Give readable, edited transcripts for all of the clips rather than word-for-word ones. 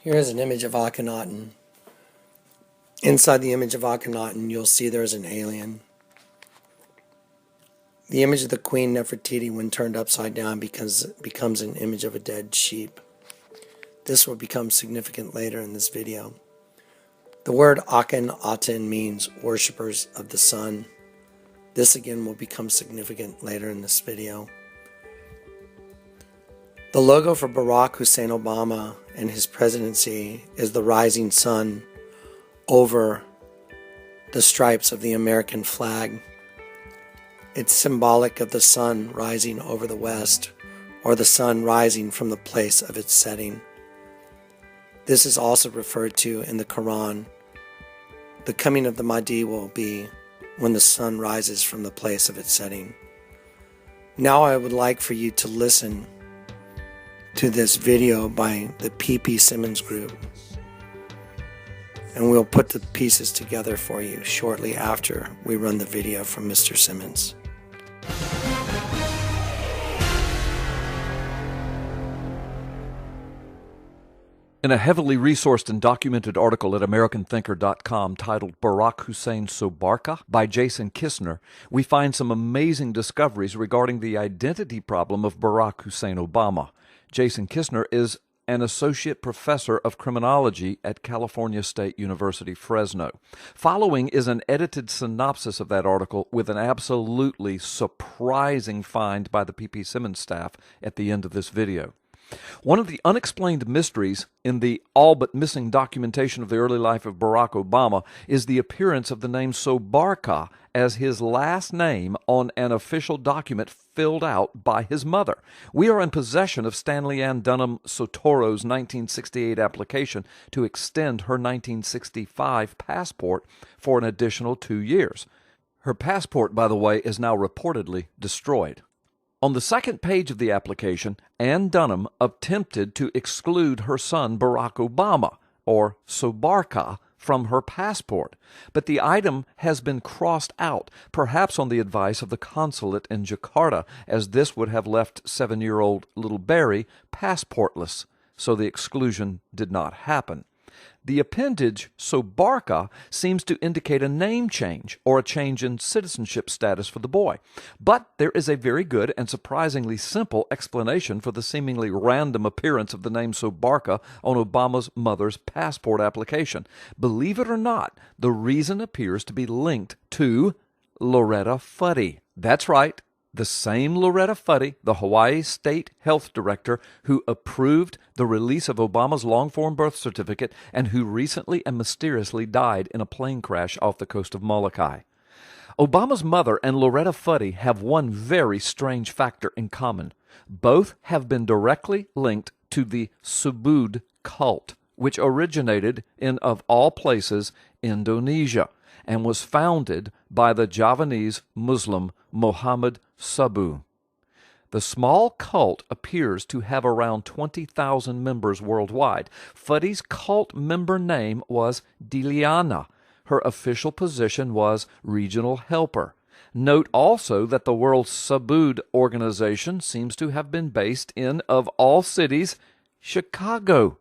Here is an image of Akhenaten. Inside the image of Akhenaten, you'll see there's an alien. The image of the Queen Nefertiti, when turned upside down, becomes an image of a dead sheep. This will become significant later in this video. The word Akhenaten means worshippers of the sun. This again will become significant later in this video. The logo for Barack Hussein Obama and his presidency is the rising sun over the stripes of the American flag. It's symbolic of the sun rising over the west, or the sun rising from the place of its setting. This is also referred to in the Quran. The coming of the Mahdi will be when the sun rises from the place of its setting. Now I would like for you to listen to this video by the P.P. Simmons Group, and we'll put the pieces together for you shortly after we run the video from Mr. Simmons. In a heavily resourced and documented article at AmericanThinker.com titled Barack Hussein Sobarka by Jason Kistner, we find some amazing discoveries regarding the identity problem of Barack Hussein Obama. Jason Kistner is an associate professor of criminology at California State University, Fresno. Following is an edited synopsis of that article with an absolutely surprising find by the P.P. Simmons staff at the end of this video. One of the unexplained mysteries in the all-but-missing documentation of the early life of Barack Obama is the appearance of the name Sobarka as his last name on an official document filled out by his mother. We are in possession of Stanley Ann Dunham Sotoro's 1968 application to extend her 1965 passport for an additional 2 years. Her passport, by the way, is now reportedly destroyed. On the second page of the application, Ann Dunham attempted to exclude her son Barack Obama, or Sobarka, from her passport, but the item has been crossed out, perhaps on the advice of the consulate in Jakarta, as this would have left 7-year-old little Barry passportless, so the exclusion did not happen. The appendage Sobarka seems to indicate a name change or a change in citizenship status for the boy. But there is a very good and surprisingly simple explanation for the seemingly random appearance of the name Sobarka on Obama's mother's passport application. Believe it or not, the reason appears to be linked to Loretta Fuddy. That's right. The same Loretta Fuddy, the Hawaii State Health Director who approved the release of Obama's long-form birth certificate and who recently and mysteriously died in a plane crash off the coast of Molokai. Obama's mother and Loretta Fuddy have one very strange factor in common. Both have been directly linked to the Subud cult, which originated in, of all places, Indonesia, and was founded by the Javanese Muslim Muhammad Sabu. The small cult appears to have around 20,000 members worldwide. Fuddy's cult member name was Diliana. Her official position was regional helper. Note also that the World Subud organization seems to have been based in, of all cities, Chicago.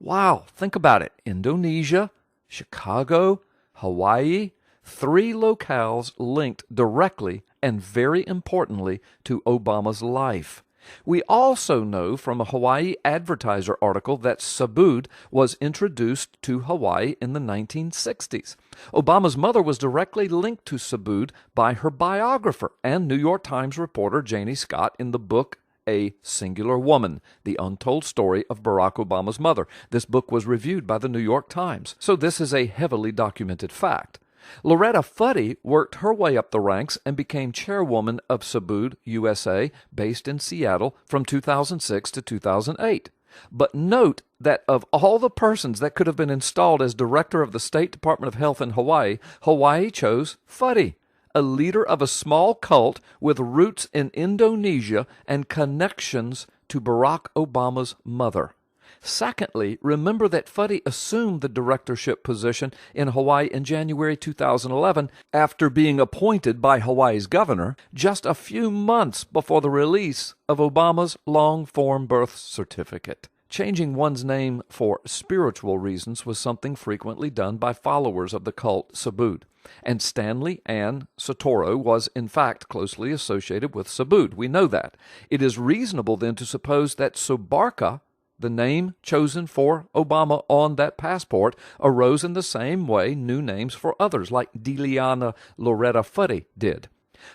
Wow, think about it. Indonesia, Chicago, Hawaii, 3 locales linked directly and very importantly to Obama's life. We also know from a Hawaii Advertiser article that Subud was introduced to Hawaii in the 1960s. Obama's mother was directly linked to Subud by her biographer and New York Times reporter Janie Scott in the book A Singular Woman, The Untold Story of Barack Obama's Mother. This book was reviewed by the New York Times, so this is a heavily documented fact. Loretta Fuddy worked her way up the ranks and became chairwoman of Subud USA, based in Seattle, from 2006 to 2008. But note that of all the persons that could have been installed as director of the State Department of Health in Hawaii, Hawaii chose Fuddy, a leader of a small cult with roots in Indonesia and connections to Barack Obama's mother. Secondly, remember that Fuddy assumed the directorship position in Hawaii in January 2011 after being appointed by Hawaii's governor just a few months before the release of Obama's long-form birth certificate. Changing one's name for spiritual reasons was something frequently done by followers of the cult Subud, and Stanley Ann Sotoro was in fact closely associated with Subud. We know that. It is reasonable then to suppose that Sobarka, the name chosen for Obama on that passport, arose in the same way new names for others, like Diliana Loretta Fuddy did.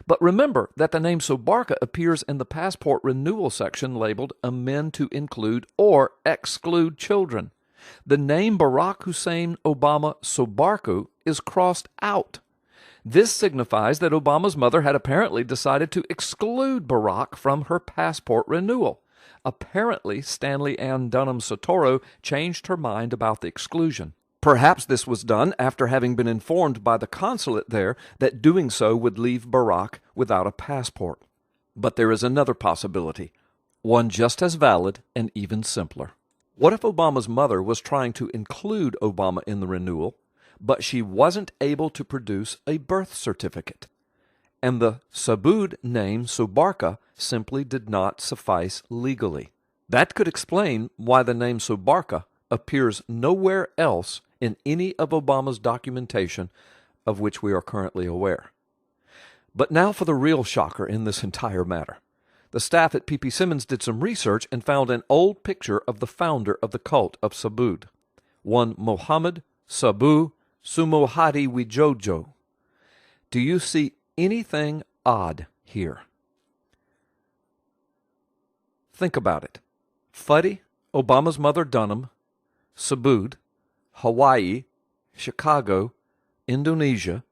But remember that the name Sobarka appears in the passport renewal section labeled amend to include or exclude children. The name Barack Hussein Obama Sobarku is crossed out. This signifies that Obama's mother had apparently decided to exclude Barack from her passport renewal. Apparently, Stanley Ann Dunham Sotoro changed her mind about the exclusion. Perhaps this was done after having been informed by the consulate there that doing so would leave Barack without a passport. But there is another possibility, one just as valid and even simpler. What if Obama's mother was trying to include Obama in the renewal, but she wasn't able to produce a birth certificate, and the Subud name Sobarka simply did not suffice legally? That could explain why the name Sobarka appears nowhere else in any of Obama's documentation of which we are currently aware. But now for the real shocker in this entire matter. The staff at P.P. Simmons did some research and found an old picture of the founder of the cult of Subud, one Mohammed Sabu Sumohadi Wijojo. Do you see anything odd here? Think about it. Fuddy, Obama's mother Dunham, Subud, Hawaii, Chicago, Indonesia,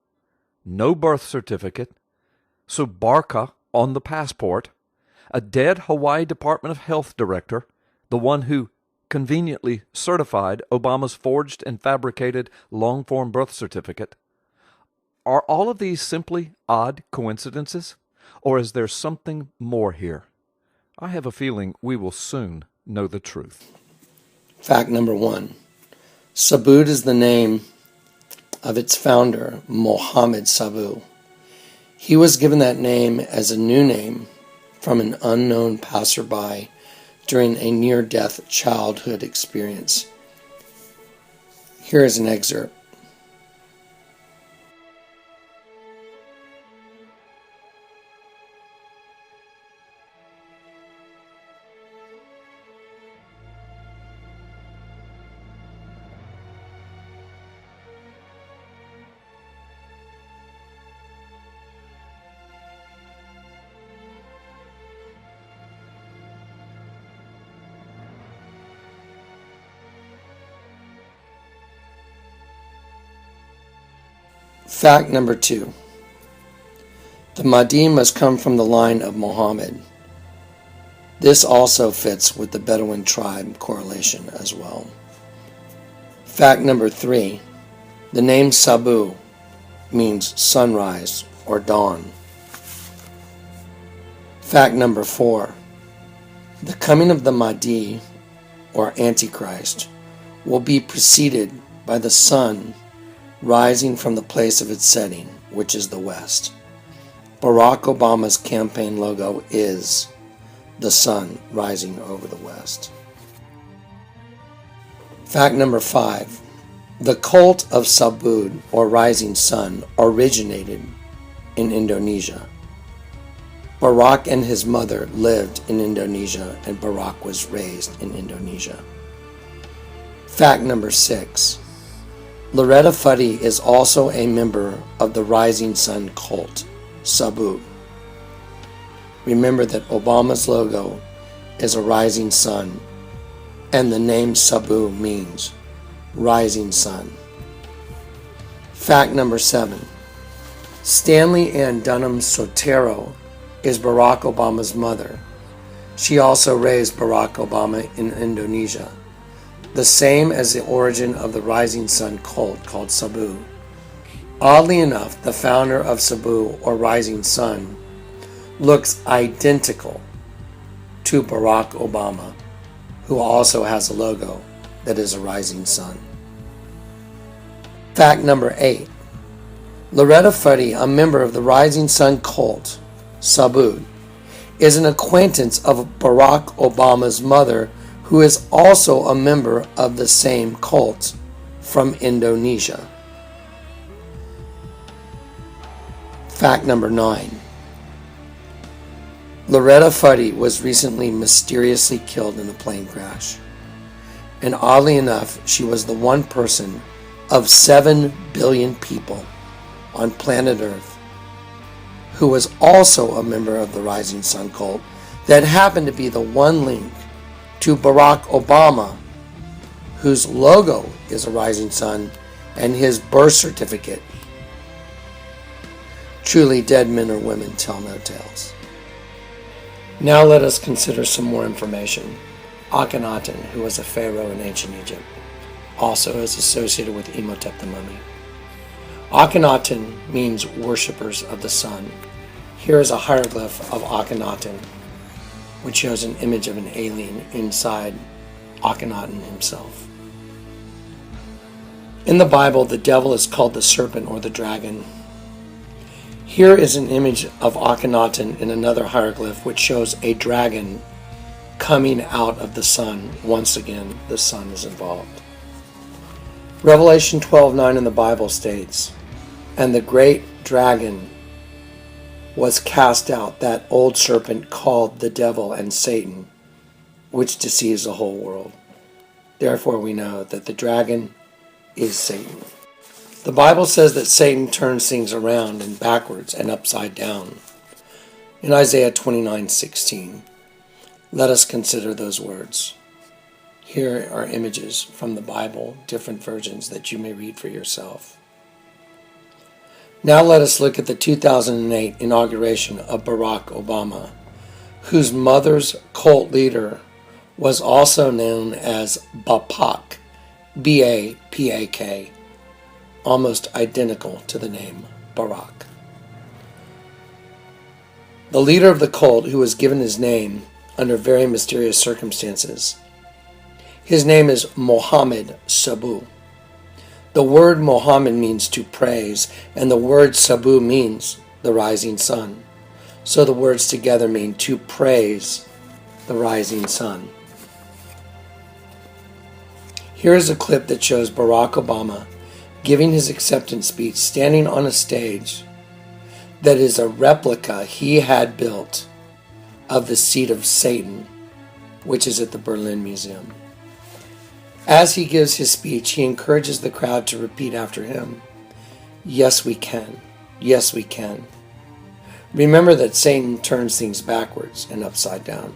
no birth certificate, Sobarka on the passport, a dead Hawaii Department of Health director, the one who conveniently certified Obama's forged and fabricated long-form birth certificate. Are all of these simply odd coincidences, or is there something more here? I have a feeling we will soon know the truth. Fact number 1. Subud is the name of its founder, Mohammed Sabu. He was given that name as a new name from an unknown passerby during a near-death childhood experience. Here is an excerpt. Fact number 2. The Mahdi must come from the line of Muhammad. This also fits with the Bedouin tribe correlation as well. Fact number 3. The name Sabu means sunrise or dawn. Fact number 4. The coming of the Mahdi, or Antichrist, will be preceded by the sun rising from the place of its setting, which is the west. Barack Obama's campaign logo is the sun rising over the west. Fact number 5. The cult of Subud, or rising sun, originated in Indonesia. Barack and his mother lived in Indonesia, and Barack was raised in Indonesia. Fact number 6. Loretta Fuddy is also a member of the Rising Sun cult, Sabu. Remember that Obama's logo is a rising sun, and the name Sabu means rising sun. Fact number 7. Stanley Ann Dunham Sotero is Barack Obama's mother. She also raised Barack Obama in Indonesia, the same as the origin of the Rising Sun cult called Sabu. Oddly enough, the founder of Sabu, or Rising Sun, looks identical to Barack Obama, who also has a logo that is a rising sun. Fact number 8. Loretta Fuddy, a member of the Rising Sun cult, Sabu, is an acquaintance of Barack Obama's mother, who is also a member of the same cult from Indonesia. Fact number 9. Loretta Fuddy was recently mysteriously killed in a plane crash. And oddly enough, she was the one person of 7 billion people on planet Earth who was also a member of the Rising Sun cult that happened to be the one link to Barack Obama, whose logo is a rising sun, and his birth certificate. Truly, dead men or women tell no tales. Now let us consider some more information. Akhenaten, who was a pharaoh in ancient Egypt, also is associated with Imhotep the mummy. Akhenaten means worshippers of the sun. Here is a hieroglyph of Akhenaten, which shows an image of an alien inside Akhenaten himself. In the Bible, the devil is called the serpent or the dragon. Here is an image of Akhenaten in another hieroglyph, which shows a dragon coming out of the sun. Once again, the sun is involved. Revelation 12:9 in the Bible states, "And the great dragon was cast out, that old serpent called the devil and Satan, which deceives the whole world." Therefore we know that the dragon is Satan. The Bible says that Satan turns things around and backwards and upside down. In Isaiah 29:16, let us consider those words. Here are images from the Bible, different versions that you may read for yourself. Now let us look at the 2008 inauguration of Barack Obama, whose mother's cult leader was also known as Bapak, B-A-P-A-K, almost identical to the name Barack. The leader of the cult, who was given his name under very mysterious circumstances, his name is Mohammed Sabu. The word Mohammed means to praise, and the word Sabu means the rising sun. So the words together mean to praise the rising sun. Here is a clip that shows Barack Obama giving his acceptance speech, standing on a stage that is a replica he had built of the seat of Satan, which is at the Berlin Museum. As he gives his speech, he encourages the crowd to repeat after him, "Yes, we can. Yes, we can." Remember that Satan turns things backwards and upside down.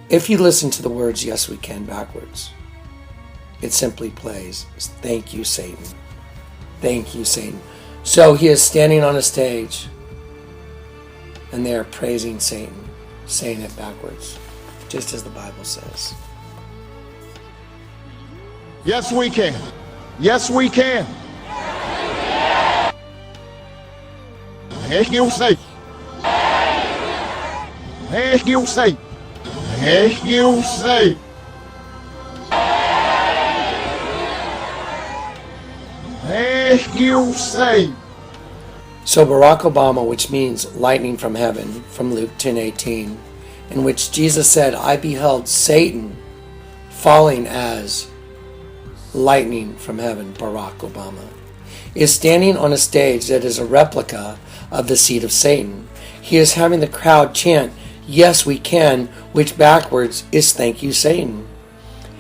If you listen to the words "Yes, we can" backwards, it simply plays, "Thank you, Satan. Thank you, Satan." So he is standing on a stage, and they are praising Satan, saying it backwards, just as the Bible says. Yes, we can. Yes, we can. Heck you say. Heck you say. Heck you say. Heck you say. So Barack Obama, which means lightning from heaven, from Luke 10:18, in which Jesus said, "I beheld Satan falling as lightning from heaven," Barack Obama is standing on a stage that is a replica of the seat of Satan. He is having the crowd chant, "Yes, we can," which backwards is "Thank you, Satan."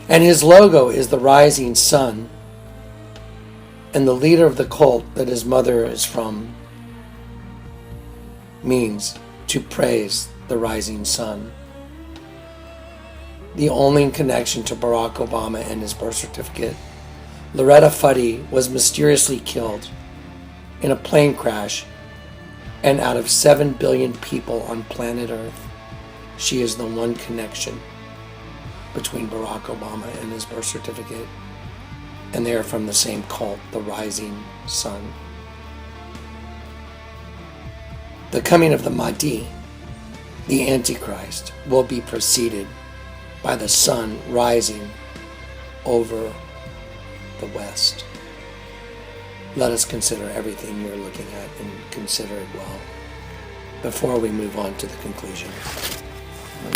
And his logo is the rising sun. And the leader of the cult that his mother is from means to praise the rising sun. The only connection to Barack Obama and his birth certificate, Loretta Fuddy was mysteriously killed in a plane crash, and out of 7 billion people on planet Earth, she is the one connection between Barack Obama and his birth certificate, and they are from the same cult, the Rising Sun. The coming of the Mahdi, the Antichrist, will be preceded by the sun rising over the west. Let us consider everything you're looking at and consider it well before we move on to the conclusion.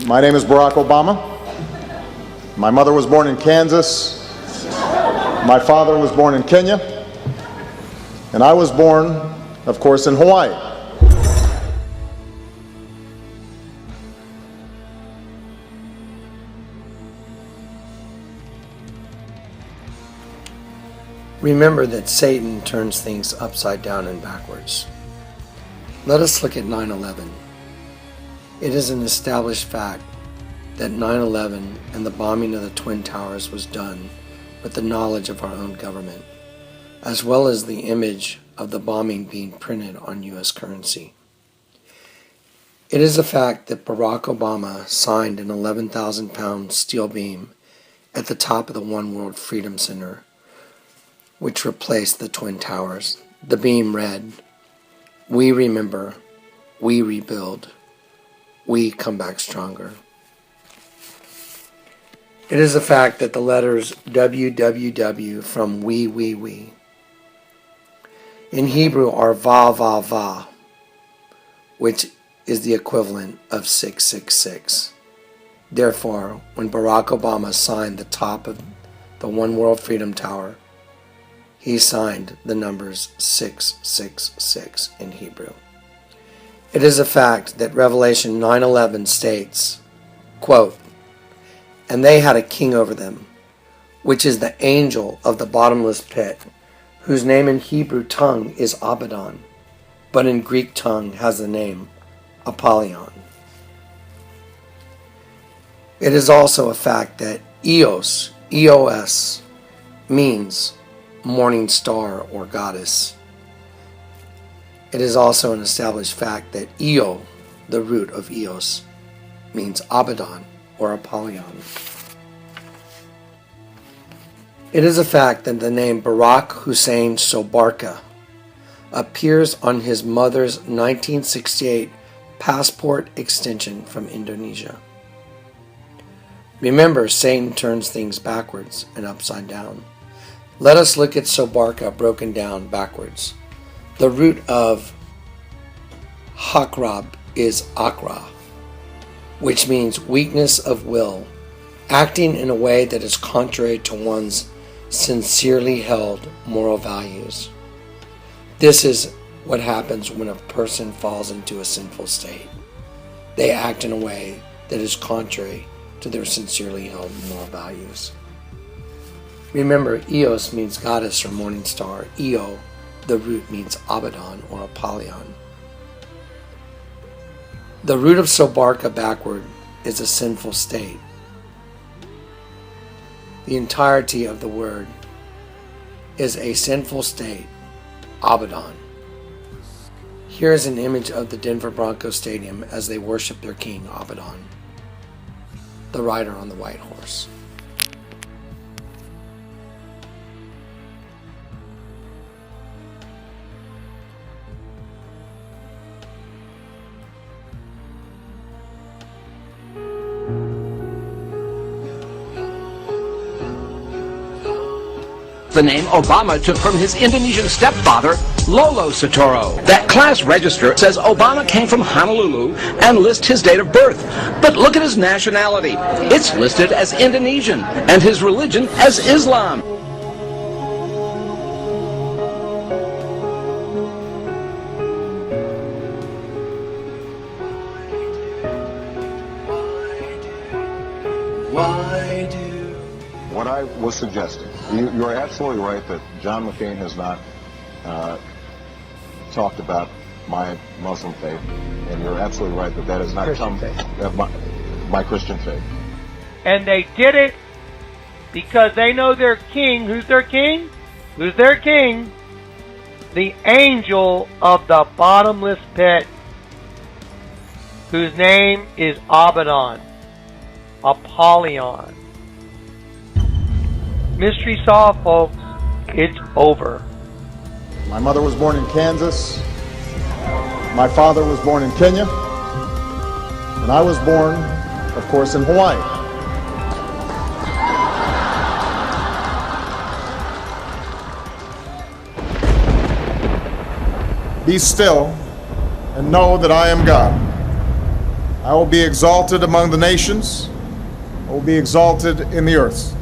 My name is Barack Obama. My mother was born in Kansas. My father was born in Kenya. And I was born, of course, in Hawaii. Remember that Satan turns things upside down and backwards. Let us look at 9/11. It is an established fact that 9/11 and the bombing of the Twin Towers was done with the knowledge of our own government, as well as the image of the bombing being printed on U.S. currency. It is a fact that Barack Obama signed an 11,000-pound steel beam at the top of the One World Freedom Center, which replaced the Twin Towers. The beam read, "We remember, we rebuild, we come back stronger." It is a fact that the letters WWW from we in Hebrew are va va va, which is the equivalent of 666. Therefore, when Barack Obama signed the top of the One World Freedom Tower, he signed the numbers 666 in Hebrew. It is a fact that Revelation 9:11 states, quote, "And they had a king over them, which is the angel of the bottomless pit, whose name in Hebrew tongue is Abaddon, but in Greek tongue has the name Apollyon." It is also a fact that Eos, E-O-S, means morning star or goddess. It is also an established fact that Eo, the root of Eos, means Abaddon or Apollyon. It is a fact that the name Barack Hussein Sobarka appears on his mother's 1968 passport extension from Indonesia. Remember, Satan turns things backwards and upside down. Let us look at Sobarka broken down backwards. The root of Hakrab is Akra, which means weakness of will, acting in a way that is contrary to one's sincerely held moral values. This is what happens when a person falls into a sinful state. They act in a way that is contrary to their sincerely held moral values. Remember, Eos means goddess or morning star. Eo, the root, means Abaddon or Apollyon. The root of Sobarka backward is a sinful state. The entirety of the word is a sinful state, Abaddon. Here is an image of the Denver Broncos Stadium as they worship their king, Abaddon, the rider on the white horse. The name Obama took from his Indonesian stepfather, Lolo Soetoro. That class register says Obama came from Honolulu and lists his date of birth. But look at his nationality. It's listed as Indonesian and his religion as Islam. What I was suggesting, you are absolutely right that John McCain has not talked about my Muslim faith, and you're absolutely right that that has not come my Christian faith. And they did it because they know their king. Who's their king? Who's their king? The angel of the bottomless pit, whose name is Abaddon, Apollyon. Mystery solved, folks. It's over. My mother was born in Kansas. My father was born in Kenya. And I was born, of course, in Hawaii. Be still and know that I am God. I will be exalted among the nations, will be exalted in the earth.